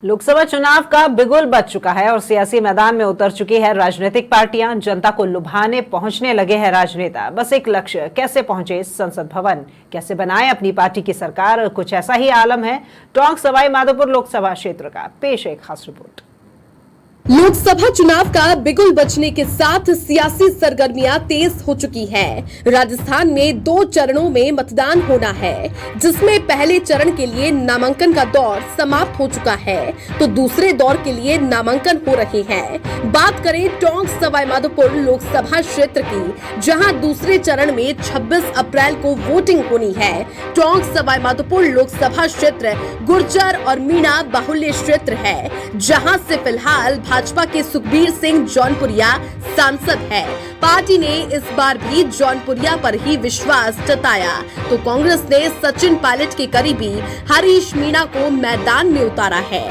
लोकसभा चुनाव का बिगुल बज चुका है और सियासी मैदान में उतर चुकी है राजनीतिक पार्टियां। जनता को लुभाने पहुंचने लगे हैं राजनेता। बस एक लक्ष्य, कैसे पहुंचे संसद भवन, कैसे बनाए अपनी पार्टी की सरकार। कुछ ऐसा ही आलम है टोंक सवाई माधोपुर लोकसभा क्षेत्र का। पेश एक खास रिपोर्ट। लोकसभा चुनाव का बिगुल बजने के साथ सियासी सरगर्मियां तेज हो चुकी हैं। राजस्थान में 2 चरणों में मतदान होना है, जिसमें पहले चरण के लिए नामांकन का दौर समाप्त हो चुका है, तो दूसरे दौर के लिए नामांकन हो रहे हैं। बात करें टोंक सवाई माधोपुर लोकसभा क्षेत्र की, जहां दूसरे चरण में 26 अप्रैल को वोटिंग होनी है। टोंक सवाई माधोपुर लोकसभा क्षेत्र गुर्जर और मीणा बाहुल्य क्षेत्र है, जहां से फिलहाल भाजपा के सुखबीर सिंह जौनपुरिया सांसद है। पार्टी ने इस बार भी जौनपुरिया पर ही विश्वास जताया, तो कांग्रेस ने सचिन पायलट के करीबी हरीश मीणा को मैदान में उतारा है।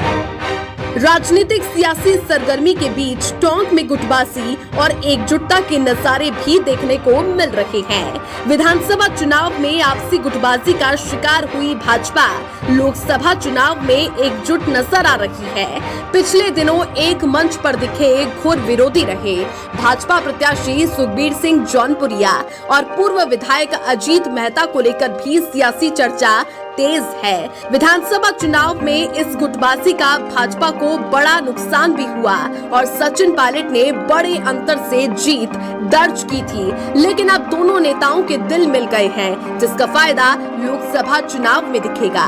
राजनीतिक सियासी सरगर्मी के बीच टोंक में गुटबाजी और एकजुटता के नजारे भी देखने को मिल रहे हैं। विधानसभा चुनाव में आपसी गुटबाजी का शिकार हुई भाजपा लोकसभा चुनाव में एकजुट नजर आ रही है। पिछले दिनों एक मंच पर दिखे घोर विरोधी रहे भाजपा प्रत्याशी सुखबीर सिंह जौनपुरिया और पूर्व विधायक अजीत मेहता को लेकर भी सियासी चर्चा तेज है। विधानसभा चुनाव में इस गुटबाजी का भाजपा को बड़ा नुकसान भी हुआ और सचिन पायलट ने बड़े अंतर से जीत दर्ज की थी, लेकिन अब दोनों नेताओं के दिल मिल गए हैं, जिसका फायदा लोकसभा चुनाव में दिखेगा।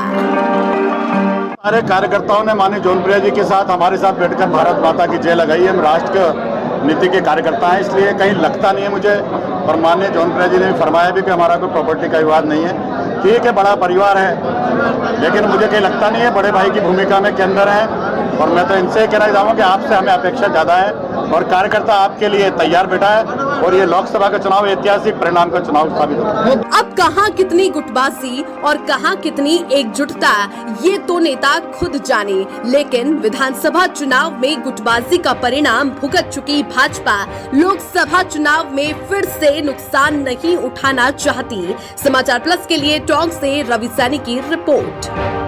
हमारे कार्यकर्ताओं ने माननीय जौनपुरिया जी के साथ हमारे साथ बैठकर भारत माता की जय लगाई है। हम राष्ट्र नीति के कार्यकर्ता हैं, इसलिए कहीं लगता नहीं है मुझे। और माननीय जौनपुरिया जी ने फरमाया भी कि हमारा कोई प्रॉपर्टी का विवाद नहीं है। ठीक है, बड़ा परिवार है, लेकिन मुझे कहीं लगता नहीं है बड़े भाई की भूमिका में के अंदर है। और मैं तो इनसे कहना चाहूँगा कि आपसे हमें अपेक्षा ज़्यादा है और कार्यकर्ता आपके लिए तैयार बैठा है और ये लोकसभा का चुनाव ऐतिहासिक परिणाम का चुनाव साबित होगा। अब कहां कितनी गुटबाजी और कहां कितनी एकजुटता, ये तो नेता खुद जाने, लेकिन विधानसभा चुनाव में गुटबाजी का परिणाम भुगत चुकी भाजपा लोकसभा चुनाव में फिर से नुकसान नहीं उठाना चाहती। समाचार प्लस के लिए टोंक से रवि सैनी की रिपोर्ट।